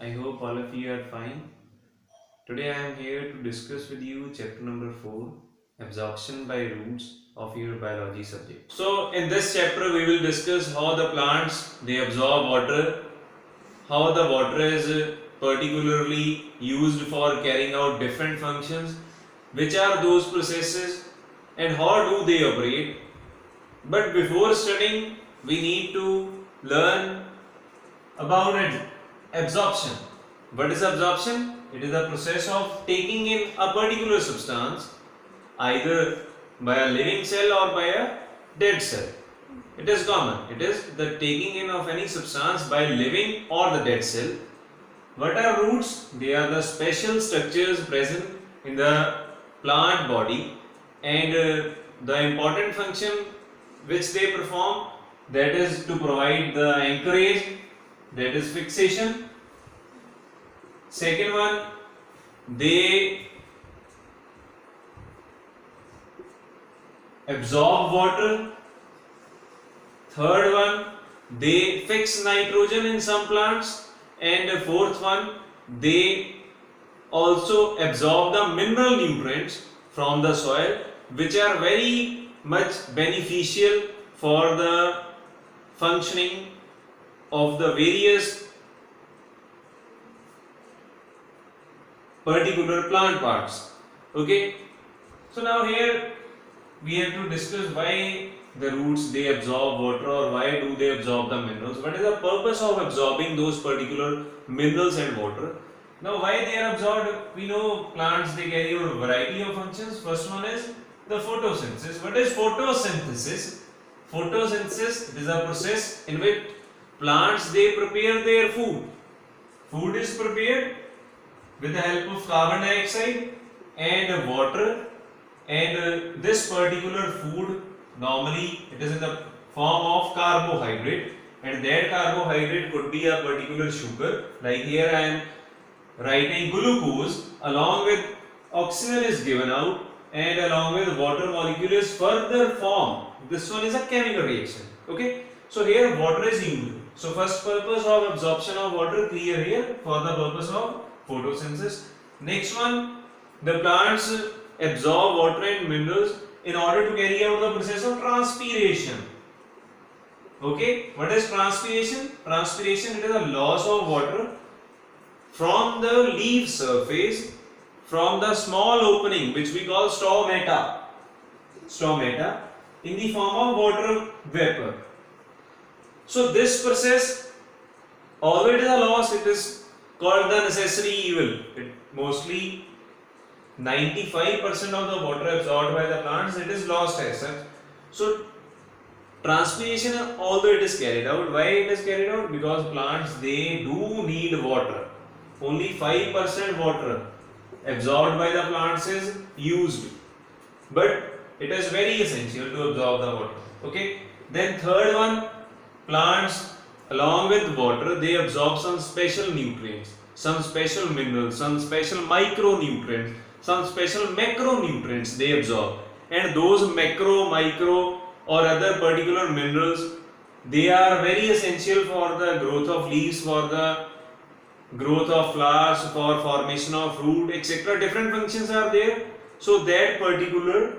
I hope all of you are fine. Today I am here to discuss with you chapter number 4, absorption by roots of your biology subject. So in this chapter we will discuss how the plants they absorb water, how the water is particularly used for carrying out different functions, which are those processes and how do they operate. But before studying we need to learn about it. Absorption. What is absorption? It is the process of taking in a particular substance either by a living cell or by a dead cell. It is common. It is the taking in of any substance by living or the dead cell. What are roots? They are the special structures present in the plant body, and the important function which they perform, that is to provide the anchorage, that is fixation. Second one, they absorb water. Third one, they fix nitrogen in some plants. And the fourth one, they also absorb the mineral nutrients from the soil, which are very much beneficial for the functioning of the various particular plant parts. Okay, so now here we have to discuss why the roots they absorb water, or why do they absorb the minerals. What is the purpose of absorbing those particular minerals and water? Now why they are absorbed? We know plants they carry out a variety of functions. First one is the photosynthesis. What is photosynthesis? Photosynthesis is a process in which plants they prepare their food. Food is prepared with the help of carbon dioxide and water, and this particular food normally it is in the form of carbohydrate, and that carbohydrate could be a particular sugar. Like here I am writing glucose, along with oxygen is given out and along with water molecule is further formed. This one is a chemical reaction. Okay, so here water is used. So first purpose of absorption of water clear here, for the purpose of photosynthesis. Next one, the plants absorb water and minerals in order to carry out the process of transpiration. Okay, what is transpiration? Transpiration, it is a loss of water from the leaf surface, from the small opening which we call stomata, in the form of water vapor. So this process, although it is a loss, it is called the necessary evil. It mostly 95% of the water absorbed by the plants, it is lost as such. So transpiration, although it is carried out, why it is carried out? Because plants they do need water. Only 5% water absorbed by the plants is used, but it is very essential to absorb the water. Okay, then third one, plants along with water they absorb some special nutrients, some special minerals, some special micronutrients, some special macronutrients they absorb, and those macro, micro or other particular minerals they are very essential for the growth of leaves, for the growth of flowers, for formation of fruit, etc. Different functions are there. So that particular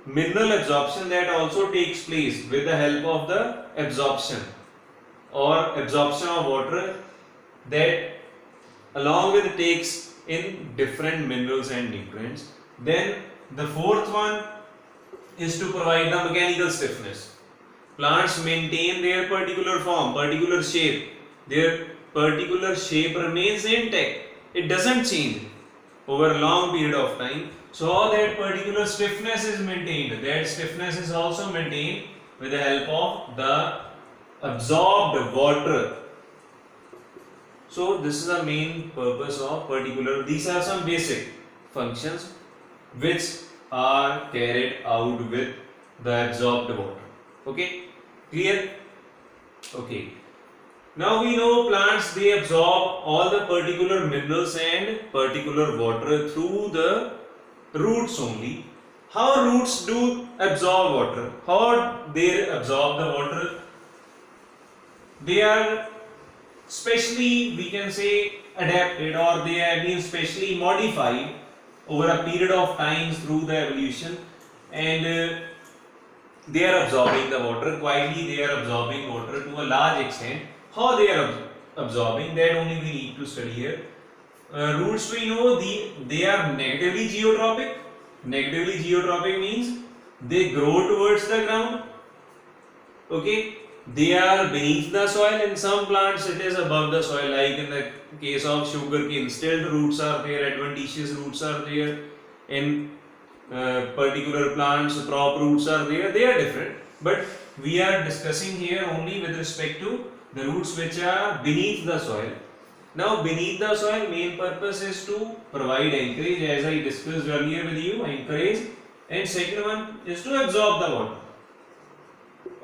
mineral absorption that also takes place with the help of the absorption or absorption of water, that along with takes in different minerals and nutrients. Then the fourth one is to provide the mechanical stiffness. Plants maintain their particular form, particular shape. Their particular shape remains intact. It doesn't change over a long period of time. So how that particular stiffness is maintained? That stiffness is also maintained with the help of the absorbed water. So this is the main purpose of particular. These are some basic functions which are carried out with the absorbed water. Okay, clear? Okay. Now we know plants they absorb all the particular minerals and particular water through the roots only. How roots do absorb water? How they absorb the water? They are specially we can say adapted, or they have been specially modified over a period of time through the evolution, and they are absorbing the water quietly. They are absorbing water to a large extent. How they are absorbing, that only we need to study here. Roots, we know they are negatively geotropic. Negatively geotropic means they grow towards the ground. Okay, they are beneath the soil. In some plants it is above the soil, like in the case of sugarcane, stilled roots are there, adventitious roots are there. In particular plants, prop roots are there. They are different, but we are discussing here only with respect to the roots which are beneath the soil. Now beneath the soil, main purpose is to provide anchorage, as I discussed earlier with you, anchorage, and second one is to absorb the water.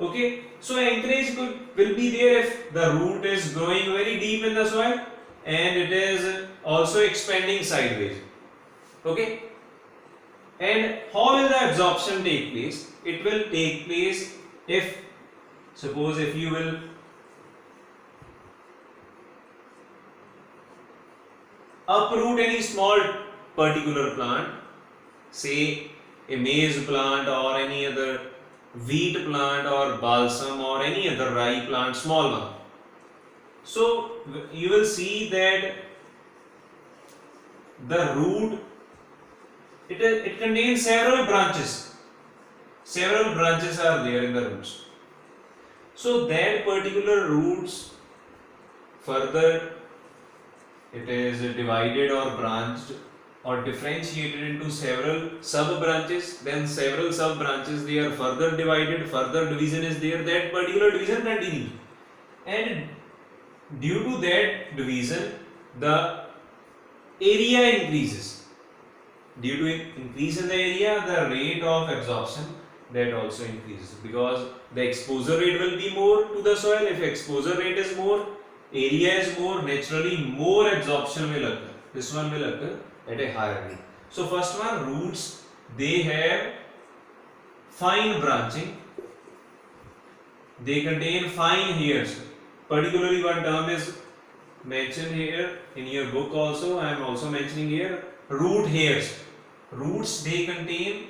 Okay, so anchorage will be there if the root is growing very deep in the soil and it is also expanding sideways. Okay, and how will the absorption take place? It will take place if, suppose if you will uproot any small particular plant, say a maize plant or any other wheat plant or balsam or any other rye plant, small one. So you will see that the root, it contains several branches. Several branches are there in the roots. So that particular roots further it is divided or branched or differentiated into several sub branches. Then several sub branches, they are further divided, further division is there, that particular division continues, and due to that division the area increases. Due to increase in the area, the rate of absorption, that also increases, because the exposure rate will be more to the soil. If exposure rate is more, area is more, naturally more absorption will occur. This one will occur at a higher rate. So first one, roots, they have fine branching. They contain fine hairs. Particularly one term is mentioned here in your book also. I am also mentioning here, root hairs. Roots, they contain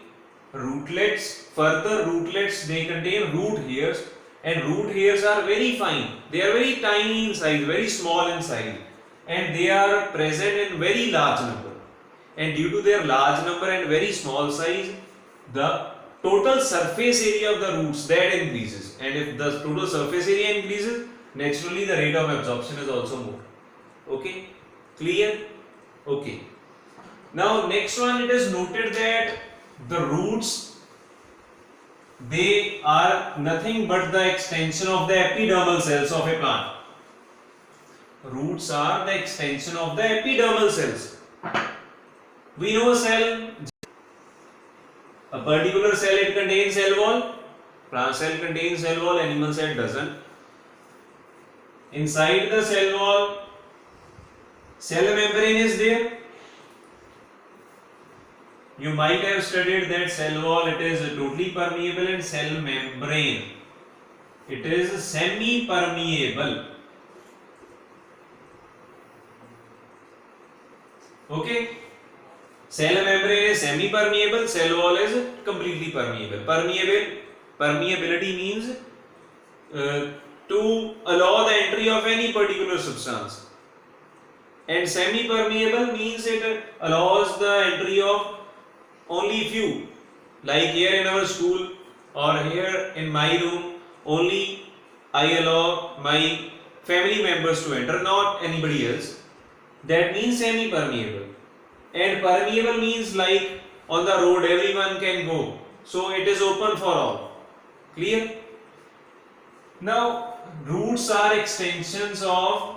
rootlets. Further rootlets, they contain root hairs, and root hairs are very fine. They are very tiny in size, very small in size, and they are present in very large number. And due to their large number and very small size, the total surface area of the roots, that increases. And if the total surface area increases, naturally the rate of absorption is also more. Okay, clear? Okay. Now next one, it is noted that the roots, they are nothing but the extension of the epidermal cells of a plant. Roots are the extension of the epidermal cells. We know a cell, a particular cell, it contains cell wall. Plant cell contains cell wall, animal cell doesn't. Inside the cell wall, cell membrane is there. You might have studied that cell wall, it is totally permeable, and cell membrane, it is semi-permeable. Okay, cell membrane is semi-permeable, cell wall is completely permeable. Permeability means to allow the entry of any particular substance, and semi-permeable means it allows the entry of only few. Like here in our school or here in my room, only I allow my family members to enter, not anybody else. That means semi-permeable. And permeable means like on the road everyone can go, so it is open for all. Clear? Now roots are extensions of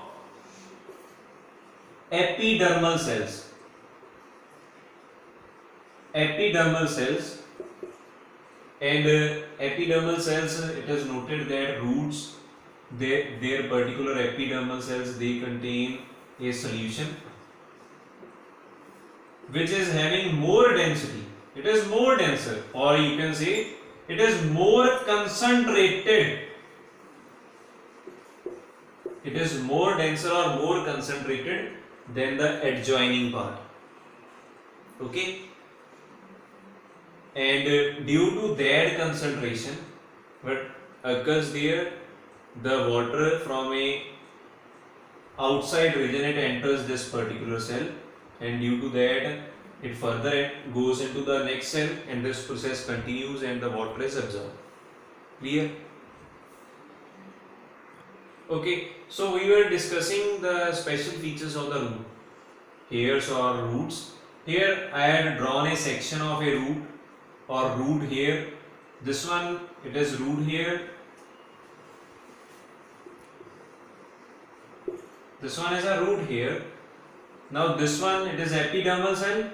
epidermal cells. Epidermal cells, and epidermal cells, it is noted that roots, their particular epidermal cells, they contain a solution which is having more density. It is more denser, or you can say it is more concentrated. it is more denser or more concentrated than the adjoining part. Okay, and due to that concentration, what occurs there, the water from a outside region, it enters this particular cell, and due to that it further goes into the next cell, and this process continues and the water is absorbed. Clear? Okay, so we were discussing the special features of the root, hairs or roots. Here I had drawn a section of a root or root here. This one, it is root here. This one is a root here. Now this one, it is epidermal cell.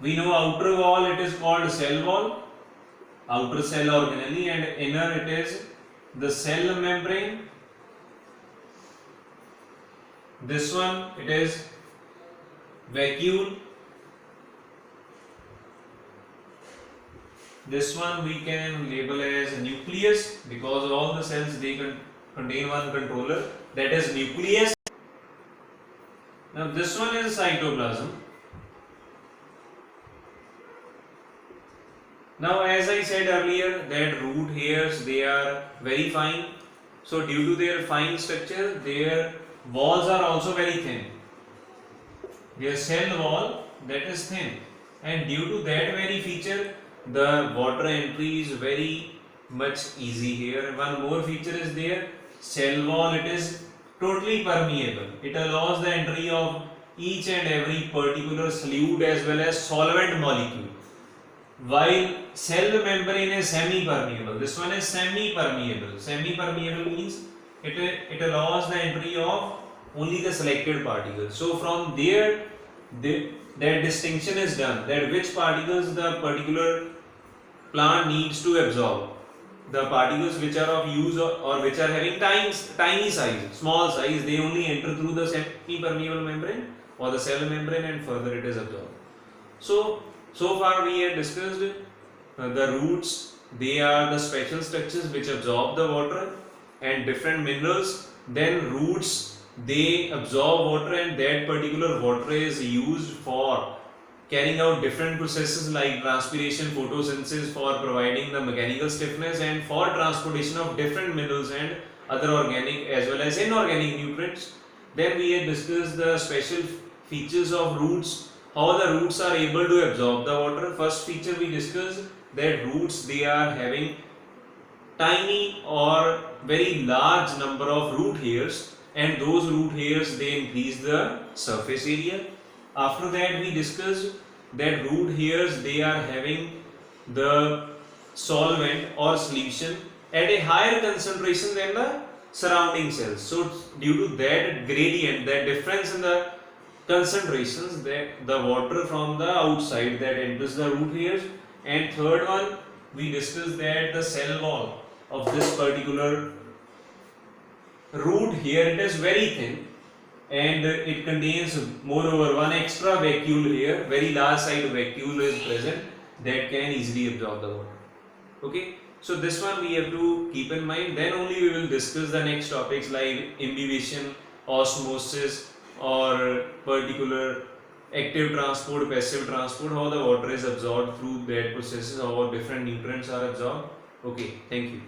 We know outer wall, it is called cell wall, outer cell organelle, and inner it is the cell membrane. This one, it is vacuole. This one we can label as nucleus, because all the cells, they contain one controller, that is nucleus. Now this one is cytoplasm. Now as I said earlier that root hairs, they are very fine. So due to their fine structure, their walls are also very thin. Their cell wall, that is thin, and due to that very feature, the water entry is very much easy here. One more feature is there, cell wall, it is totally permeable. It allows the entry of each and every particular solute as well as solvent molecule. While cell membrane is semi-permeable, this one is semi-permeable. Semi-permeable means it allows the entry of only the selected particles. So from there, that distinction is done, that which particles the particular plant needs to absorb. The particles which are of use or which are having tiny size, small size, they only enter through the semi-permeable membrane or the cell membrane, and further it is absorbed. So far we have discussed the roots. They are the special structures which absorb the water and different minerals. Then roots, they absorb water, and that particular water is used for carrying out different processes like transpiration, photosynthesis, for providing the mechanical stiffness, and for transportation of different minerals and other organic as well as inorganic nutrients. Then we had discussed the special features of roots, how the roots are able to absorb the water. First feature we discussed, that roots, they are having tiny or very large number of root hairs, and those root hairs, they increase the surface area. After that we discussed that root hairs, they are having the solvent or solution at a higher concentration than the surrounding cells. So due to that gradient, that difference in the concentrations, that the water from the outside that enters the root hairs. And third one, we discussed that the cell wall of this particular root here, it is very thin, and it contains moreover one extra vacuole here, very large size vacuole is present that can easily absorb the water. Okay, so this one we have to keep in mind. Then only we will discuss the next topics like imbibition, osmosis, or particular active transport, passive transport, how the water is absorbed through that processes, how different nutrients are absorbed. Okay, thank you.